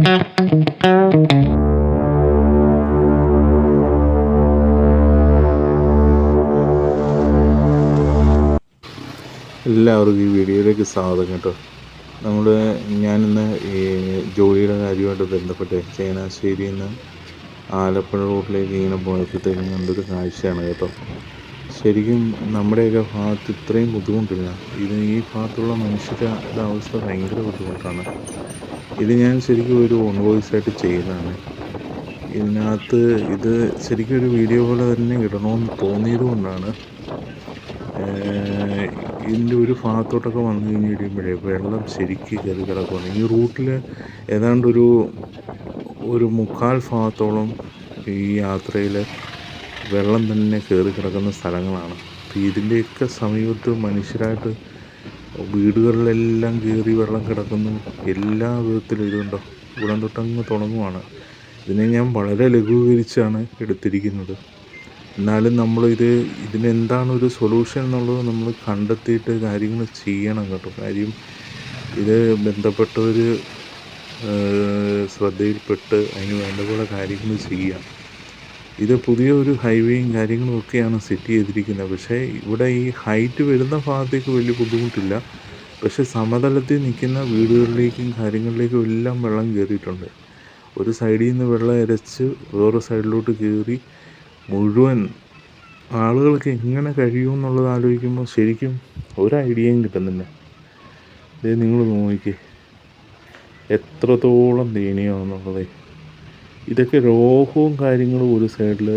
എല്ലാവർക്കും ഈ വീഡിയോയിലേക്ക് സ്വാഗതം കേട്ടോ. ഞാനിന്ന് ഈ ജോലിയുടെ കാര്യമായിട്ട് ബന്ധപ്പെട്ട് ചങ്ങനാശ്ശേരിയിൽ നിന്ന് ആലപ്പുഴ റൂട്ടിലേക്ക് ഇങ്ങനെ പോയപ്പോഴത്തേക്കും കണ്ടൊരു കാഴ്ചയാണ് കേട്ടോ. ശരിക്കും നമ്മുടെയൊക്കെ ഭാഗത്ത് ഇത്രയും ബുദ്ധിമുട്ടില്ല. ഈ ഭാഗത്തുള്ള മനുഷ്യരുടെ അവസ്ഥ ഭയങ്കര ബുദ്ധിമുട്ടാണ്. ഇത് ഞാൻ ശരിക്കും ഒരു ഓൺ വോയിസ് ആയിട്ട് ചെയ്യുന്നതാണ്. ഇതിനകത്ത് ഇത് ശരിക്കും ഒരു വീഡിയോ പോലെ തന്നെ ഇടണമെന്ന് തോന്നിയത് കൊണ്ടാണ്. ഇതിൻ്റെ ഒരു ഭാഗത്തോട്ടൊക്കെ വന്നു കഴിഞ്ഞ് കഴിയുമ്പോഴേ വെള്ളം ശരിക്കും കയറി കിടക്കുകയാണ്. ഈ റൂട്ടിൽ ഏതാണ്ട് ഒരു 3/4 ഭാഗത്തോളം ഈ യാത്രയിൽ വെള്ളം തന്നെ കയറി കിടക്കുന്ന സ്ഥലങ്ങളാണ്. അപ്പോൾ ഇതിൻ്റെയൊക്കെ സമീപത്ത് മനുഷ്യരായിട്ട് വീടുകളിലെല്ലാം കയറി വെള്ളം കിടക്കുന്നു. എല്ലാ വിധത്തിലും ഇതുണ്ടോ, ഇവിടം തൊട്ടങ്ങ് തുടങ്ങുവാണ്. ഇതിനെ ഞാൻ വളരെ ലഘൂകരിച്ചാണ് എടുത്തിരിക്കുന്നത്. എന്നാലും ഇതിനെന്താണ് ഒരു സൊല്യൂഷൻ എന്നുള്ളത് നമ്മൾ കണ്ടെത്തിയിട്ട് കാര്യങ്ങൾ ചെയ്യണം കേട്ടോ. കാര്യം ഇത് ബന്ധപ്പെട്ടവർ ശ്രദ്ധയിൽപ്പെട്ട് അതിന് വേണ്ട പോലെ കാര്യങ്ങൾ ചെയ്യാം. ഇത് പുതിയ ഒരു ഹൈവേയും കാര്യങ്ങളും ഒക്കെയാണ് സെറ്റ് ചെയ്തിരിക്കുന്നത്. പക്ഷേ ഇവിടെ ഈ ഹൈറ്റ് വരുന്ന ഭാഗത്തേക്ക് വലിയ ബുദ്ധിമുട്ടില്ല. പക്ഷേ സമതലത്തിൽ നിൽക്കുന്ന വീടുകളിലേക്കും കാര്യങ്ങളിലേക്കും എല്ലാം വെള്ളം കയറിയിട്ടുണ്ട്. ഒരു സൈഡിൽ നിന്ന് വെള്ളം ഇരച്ച് വേറെ സൈഡിലോട്ട് കയറി മുഴുവൻ ആളുകൾക്ക് എങ്ങനെ കഴിയുമെന്നുള്ളത് ആലോചിക്കുമ്പോൾ ശരിക്കും ഒരു ഐഡിയയും കിട്ടുന്നില്ല. ഇത് നിങ്ങൾ നോക്കിക്കേ, എത്രത്തോളം ദയനീയമാണെന്നുള്ളത്. ഇതൊക്കെ രോഗവും കാര്യങ്ങളും ഒരു സൈഡിൽ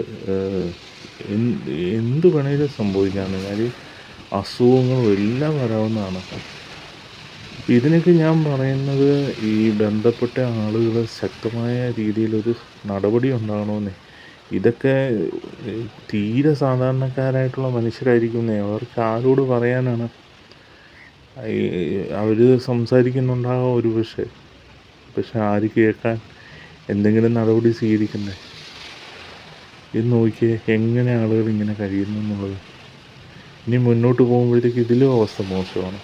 എന്ത് വേണേലും സംഭവിക്കാണ്. കാര്യം അസുഖങ്ങളും എല്ലാം വരാവുന്നതാണ്. ഇതിനൊക്കെ ഞാൻ പറയുന്നത് ഈ ബന്ധപ്പെട്ട ആളുകൾ ശക്തമായ രീതിയിലൊരു നടപടി ഉണ്ടാകണമെന്നേ. ഇതൊക്കെ തീരെ സാധാരണക്കാരായിട്ടുള്ള മനുഷ്യരായിരിക്കുന്നേ. അവർക്ക് ആരോട് പറയാനാണ്? അവർ സംസാരിക്കുന്നുണ്ടാകാം ഒരു പക്ഷെ ആര് കേൾക്കാൻ? എന്തെങ്കിലും നടപടി സ്വീകരിക്കണ്ടേ? ഇത് നോക്കിയേ എങ്ങനെ ആളുകൾ ഇങ്ങനെ കഴിയുന്നു എന്നുള്ളത്. ഇനി മുന്നോട്ട് പോകുമ്പോഴത്തേക്ക് ഇതിലും അവസ്ഥ മോശമാണ്.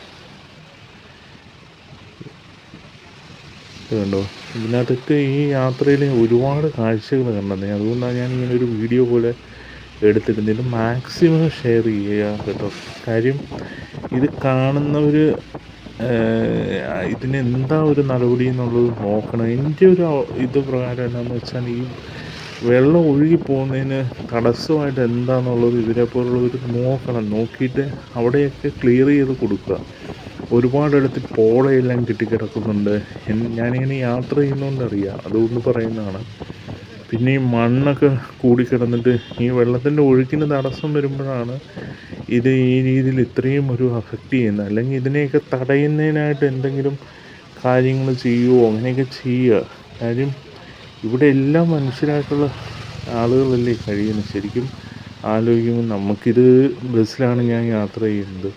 കണ്ടോ, ഇതിനകത്തൊക്കെ ഈ യാത്രയിൽ ഒരുപാട് കാഴ്ചകൾ കണ്ടെന്നേ. അതുകൊണ്ടാണ് ഞാൻ ഇങ്ങനെ ഒരു വീഡിയോ പോലെ എടുത്തിരുന്നത്. ഇത് മാക്സിമം ഷെയർ ചെയ്യുക കേട്ടോ. കാര്യം ഇത് കാണുന്നവർ ഇതിനെന്താ ഒരു നടപടി എന്നുള്ളത് നോക്കണം. എൻ്റെ ഒരു പ്രകാരം എന്താണെന്ന് വെച്ചാൽ ഈ വെള്ളം ഒഴുകി പോകുന്നതിന് തടസ്സമായിട്ട് എന്താണെന്നുള്ളത് ഇവരെപ്പോലുള്ളവർ നോക്കണം. നോക്കിയിട്ട് അവിടെയൊക്കെ ക്ലിയർ ചെയ്ത് കൊടുക്കുക. ഒരുപാടിടത്ത് പോളയെല്ലാം കെട്ടിക്കിടക്കുന്നുണ്ട്. ഞാനിങ്ങനെ യാത്ര ചെയ്യുന്നതുകൊണ്ട് അറിയാം, അതുകൊണ്ട് പറയുന്നതാണ്. പിന്നെ ഈ മണ്ണൊക്കെ കൂടിക്കിടന്നിട്ട് ഈ വെള്ളത്തിൻ്റെ ഒഴുക്കിന് തടസ്സം വരുമ്പോഴാണ് ഇത് ഈ രീതിയിൽ ഇത്രയും ഒരു അഫക്റ്റ് ചെയ്യുന്നത്. അല്ലെങ്കിൽ ഇതിനെയൊക്കെ തടയുന്നതിനായിട്ട് എന്തെങ്കിലും കാര്യങ്ങൾ ചെയ്യുമോ, അങ്ങനെയൊക്കെ ചെയ്യുക. കാര്യം ഇവിടെ എല്ലാം മനുഷ്യരായിട്ടുള്ള ആളുകളല്ലേ കഴിയുന്നത്. ശരിക്കും ആലോചിക്കുമ്പോൾ നമുക്കിത് ബസ്സിലാണ് ഞാൻ യാത്ര ചെയ്യുന്നത്.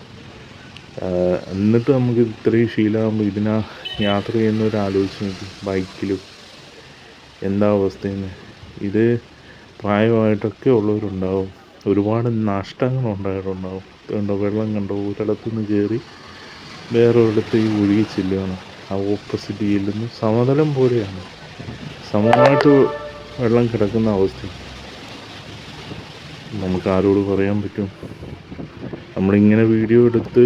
എന്നിട്ട് നമുക്ക് ഇത്രയും ശീലമാകുമ്പോൾ യാത്ര ചെയ്യുന്നവരാലോചിച്ച് നോക്കി ബൈക്കിലും എന്താ അവസ്ഥയെന്ന്. ഇത് പ്രായമായിട്ടൊക്കെ ഉള്ളവരുണ്ടാവും. ഒരുപാട് നഷ്ടങ്ങളുണ്ടായിട്ടുണ്ടാവും. കണ്ടോ, വെള്ളം കണ്ടോ, ഒരിടത്തുനിന്ന് കയറി വേറൊരിടത്തേക്ക് ഒഴുകി ചെല്ലുകയാണ്. ആ ഓപ്പോസിറ്റ് ചെല്ലുന്നു. സമതലം പോലെയാണ്, സമമായിട്ട് വെള്ളം കിടക്കുന്ന അവസ്ഥ. നമുക്ക് ആരോട് പറയാൻ പറ്റും? നമ്മളിങ്ങനെ വീഡിയോ എടുത്ത്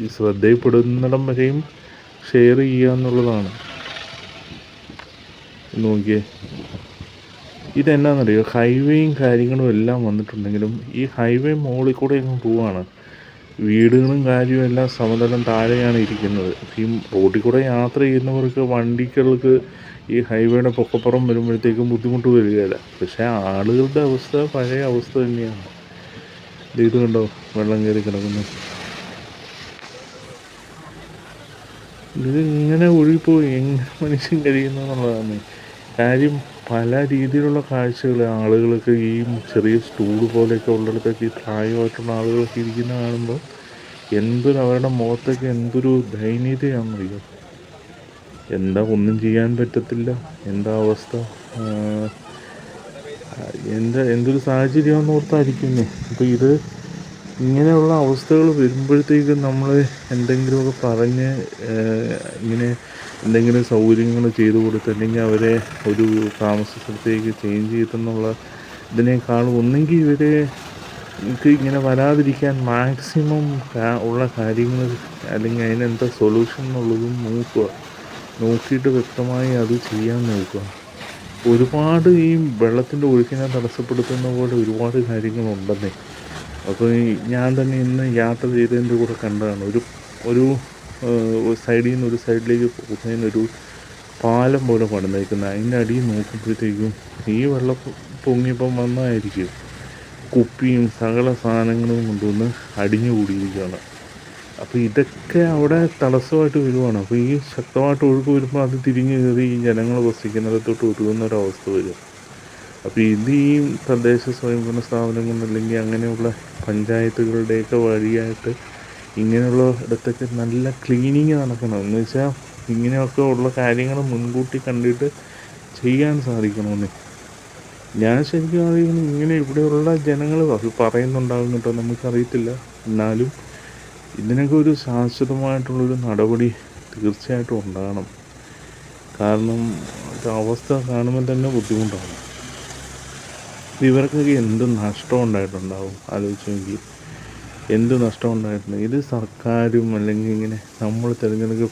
ഈ ശ്രദ്ധയിൽപ്പെടുന്നിടം വരെയും ഷെയർ ചെയ്യുക എന്നുള്ളതാണ്. നോക്കിയേ, ഇതെന്നാന്നറിയോ, ഹൈവേയും കാര്യങ്ങളും എല്ലാം വന്നിട്ടുണ്ടെങ്കിലും ഈ ഹൈവേ മുകളിൽ കൂടെ അങ്ങ് പോവാണ്. വീടുകളും കാര്യവും എല്ലാം സമതലം താഴെയാണ് ഇരിക്കുന്നത്. ഈ റോഡിൽ കൂടെ യാത്ര ചെയ്യുന്നവർക്ക്, വണ്ടികൾക്ക് ഈ ഹൈവേയുടെ പൊക്കപ്പുറം വരുമ്പോഴത്തേക്കും ബുദ്ധിമുട്ട് വരികയില്ല. പക്ഷേ ആളുകളുടെ അവസ്ഥ പഴയ അവസ്ഥ തന്നെയാണ്. ഇത് കണ്ടോ, വെള്ളം കയറി കിടക്കുന്നു. ഇത് ഇങ്ങനെ ഒഴുകിപ്പോയി എങ്ങനെ മനുഷ്യൻ കഴിയുന്നു എന്നുള്ളതാണ് കാര്യം. പല രീതിയിലുള്ള കാഴ്ചകൾ ആളുകൾക്ക് ഈ ചെറിയ സ്റ്റൂള് പോലെയൊക്കെ ഉള്ളിടത്തൊക്കെ ഈ പ്രായമായിട്ടുള്ള ആളുകളൊക്കെ ഇരിക്കുന്ന കാണുമ്പോൾ അവരുടെ മുഖത്തൊക്കെ എന്തൊരു ദയനീയതയാണെന്നറിയോ. ഒന്നും ചെയ്യാൻ പറ്റത്തില്ല. അവസ്ഥ, എന്തൊരു സാഹചര്യമാണെന്ന് ഓർത്തായിരിക്കുന്നു. അപ്പോൾ ഇത് ഇങ്ങനെയുള്ള അവസ്ഥകൾ വരുമ്പോഴത്തേക്കും നമ്മൾ എന്തെങ്കിലുമൊക്കെ പറഞ്ഞ് ഇങ്ങനെ എന്തെങ്കിലും സൗകര്യങ്ങൾ ചെയ്തു കൊടുത്ത്, അല്ലെങ്കിൽ അവരെ ഒരു താമസ സ്ഥലത്തേക്ക് ചേഞ്ച് ചെയ്തെന്നുള്ള ഇതിനേക്കാളും ഒന്നെങ്കിൽ ഇവരെ എനിക്ക് ഇങ്ങനെ വരാതിരിക്കാൻ മാക്സിമം ഉള്ള കാര്യങ്ങൾ, അല്ലെങ്കിൽ അതിനെന്താ സൊല്യൂഷൻ എന്നുള്ളതും നോക്കുക. നോക്കിയിട്ട് വ്യക്തമായി അത് ചെയ്യാൻ നോക്കുക. ഒരുപാട് ഈ വെള്ളത്തിൻ്റെ ഒഴുക്കിനെ തടസ്സപ്പെടുത്തുന്ന പോലെ ഒരുപാട് കാര്യങ്ങളുണ്ടെന്നേ. അപ്പോൾ ഞാൻ തന്നെ ഇന്ന് യാത്ര ചെയ്തതിൻ്റെ കൂടെ കണ്ടതാണ്. ഒരു ഒരു സൈഡിൽ നിന്ന് ഒരു സൈഡിലേക്ക് പോകുന്നതിനൊരു പാലം പോലെ പണിതേക്കുന്നത്. അതിൻ്റെ അടിയിൽ നോക്കുമ്പോഴത്തേക്കും ഈ വെള്ളം പൊങ്ങിയപ്പം വന്നതായിരിക്കും, കുപ്പിയും സകല സാധനങ്ങളും കൊണ്ടുവന്ന് അടിഞ്ഞു കൂടിയിരിക്കുകയാണ്. അപ്പോൾ ഇതൊക്കെ അവിടെ തടസ്സമായിട്ട് വരുവാണ്. അപ്പോൾ ഈ ശക്തമായിട്ട് ഒഴുക്ക് വരുമ്പോൾ അത് തിരിഞ്ഞ് കയറി ഈ ജനങ്ങൾ വസിക്കുന്നിടത്തോട്ട് ഒഴുകുന്നൊരവസ്ഥ വരും. അപ്പോൾ ഇത് ഈ തദ്ദേശ സ്വയംഭരണ സ്ഥാപനങ്ങൾ അല്ലെങ്കിൽ അങ്ങനെയുള്ള പഞ്ചായത്തുകളുടെയൊക്കെ വഴിയായിട്ട് ഇങ്ങനെയുള്ള ഇടത്തൊക്കെ നല്ല ക്ലീനിങ് നടക്കണം. എന്ന് വെച്ചാൽ ഇങ്ങനെയൊക്കെ ഉള്ള കാര്യങ്ങൾ മുൻകൂട്ടി കണ്ടിട്ട് ചെയ്യാൻ സാധിക്കണമെന്ന് ഞാൻ ശരിക്കും അറിയുന്നു. ഇങ്ങനെ ഇവിടെയുള്ള ജനങ്ങൾ അത് പറയുന്നുണ്ടാകും കേട്ടോ, നമുക്കറിയത്തില്ല. എന്നാലും ഇതിനൊക്കെ ഒരു ശാശ്വതമായിട്ടുള്ളൊരു നടപടി തീർച്ചയായിട്ടും ഉണ്ടാകണം. കാരണം അവസ്ഥ കാണുമ്പോൾ തന്നെ ബുദ്ധിമുട്ടാണ്. ഇവർക്കൊക്കെ എന്ത് നഷ്ടം ഉണ്ടായിട്ടുണ്ടാവും ആലോചിച്ച് നോക്കി. എന്ത് നഷ്ടം ഉണ്ടായിട്ടുണ്ട്. ഇത് സർക്കാരും അല്ലെങ്കിൽ ഇങ്ങനെ നമ്മൾ തിരഞ്ഞെടുക്കും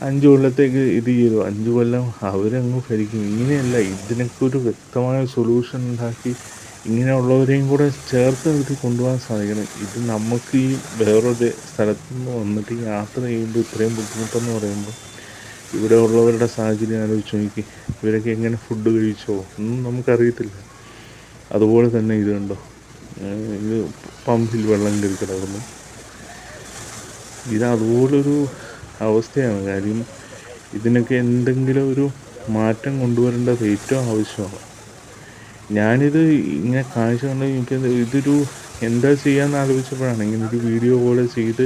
5 കൊല്ലത്തേക്ക് ഇത് ചെയ്തു, 5 കൊല്ലം അവരങ്ങ് ഭരിക്കും. ഇങ്ങനെയല്ല, ഇതിനൊക്കെ ഒരു വ്യക്തമായ സൊല്യൂഷൻ ഉണ്ടാക്കി ഇങ്ങനെയുള്ളവരെയും കൂടെ ചേർത്ത് നിർത്തി കൊണ്ടുപോകാൻ സാധിക്കണം. ഇത് നമുക്ക് ഈ വേറൊരു സ്ഥലത്തു നിന്ന് വന്നിട്ട് യാത്ര ചെയ്യുമ്പോൾ ഇത്രയും ബുദ്ധിമുട്ടെന്ന് പറയുമ്പോൾ ഇവിടെ ഉള്ളവരുടെ സാഹചര്യം ആലോചിച്ച് നോക്കി. ഇവരൊക്കെ എങ്ങനെ ഫുഡ് കഴിച്ചോ ഒന്നും നമുക്കറിയത്തില്ല. അതുപോലെ തന്നെ ഇത് കണ്ടോ, ഇത് പമ്പിൽ വെള്ളം കയറി കിടക്കുന്നു. ഇത് അതുപോലൊരു അവസ്ഥയാണ്. കാര്യം ഇതിനൊക്കെ എന്തെങ്കിലും ഒരു മാറ്റം കൊണ്ടുവരേണ്ടത് ഏറ്റവും ആവശ്യമാണ്. ഞാനിത് ഇങ്ങനെ കാഴ്ച കണ്ട് എനിക്ക് ഇതൊരു എന്താ ചെയ്യാമെന്ന് ആലോചിച്ചപ്പോഴാണ് ഇങ്ങനൊരു വീഡിയോ പോലെ ചെയ്ത്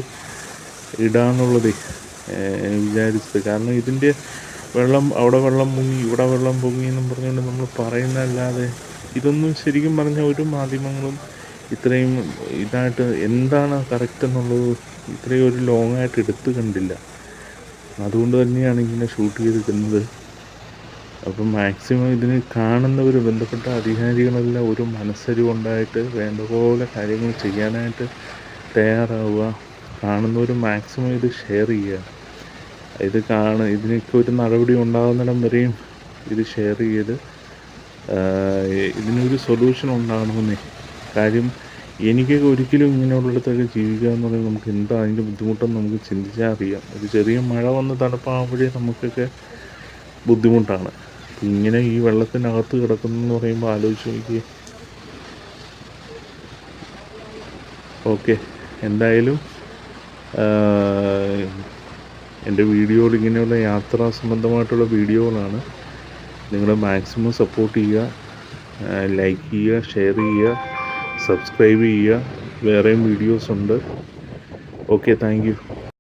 ഇടാന്നുള്ളത് വിചാരിച്ചത്. കാരണം ഇതിൻ്റെ വെള്ളം അവിടെ വെള്ളം പൊങ്ങി ഇവിടെ വെള്ളം പൊങ്ങി എന്നും പറഞ്ഞുകൊണ്ട് നമ്മൾ പറയുന്നതല്ലാതെ ഇതൊന്നും ശരിക്കും പറഞ്ഞാൽ ഒരു മാധ്യമങ്ങളും ഇത്രയും ഇതായിട്ട് എന്താണ് കറക്റ്റ് എന്നുള്ളത് ഇത്രയും ഒരു ലോങ്ങായിട്ട് എടുത്ത് കണ്ടില്ല. അതുകൊണ്ട് തന്നെയാണ് ഇങ്ങനെ ഷൂട്ട് ചെയ്തിരിക്കുന്നത്. അപ്പം മാക്സിമം ഇതിന് കാണുന്നവർ, ബന്ധപ്പെട്ട അധികാരികളെല്ലാം ഒരു മനസ്സരിവുണ്ടായിട്ട് വേണ്ട പോലെ കാര്യങ്ങൾ ചെയ്യാനായിട്ട് തയ്യാറാവുക. കാണുന്നവർ മാക്സിമം ഇത് ഷെയർ ചെയ്യുക. ഇതിനൊക്കെ ഒരു നടപടി ഉണ്ടാകുന്നിടം വരെയും ഇത് ഷെയർ ചെയ്ത് ഇതിനൊരു സൊല്യൂഷൻ ഉണ്ടാകണമെന്നേ. കാര്യം എനിക്കൊക്കെ ഒരിക്കലും ഇങ്ങനെയുള്ളിടത്തൊക്കെ ജീവിക്കുക എന്ന് പറയുന്നത് നമുക്ക് എന്താ അതിൻ്റെ ബുദ്ധിമുട്ടെന്ന് നമുക്ക് ചിന്തിച്ചാൽ അറിയാം. ഒരു ചെറിയ മഴ വന്ന് തണുപ്പാകുമ്പോഴേ നമുക്കൊക്കെ ബുദ്ധിമുട്ടാണ്. ഇങ്ങനെ ഈ വെള്ളത്തിനകത്ത് കിടക്കുന്നതെന്ന് പറയുമ്പോൾ ആലോചിച്ച് നോക്കി. ഓക്കെ, എന്തായാലും എൻ്റെ വീഡിയോകൾ ഇങ്ങനെയുള്ള യാത്രാ സംബന്ധമായിട്ടുള്ള വീഡിയോകളാണ്. നിങ്ങൾ മാക്സിമം സപ്പോർട്ട് ചെയ്യുക, ലൈക്ക് ചെയ്യുക, ഷെയർ ചെയ്യുക, സബ്സ്ക്രൈബ് ചെയ്യുക. വേറെയും വീഡിയോസ് ഉണ്ട്. Okay, thank you.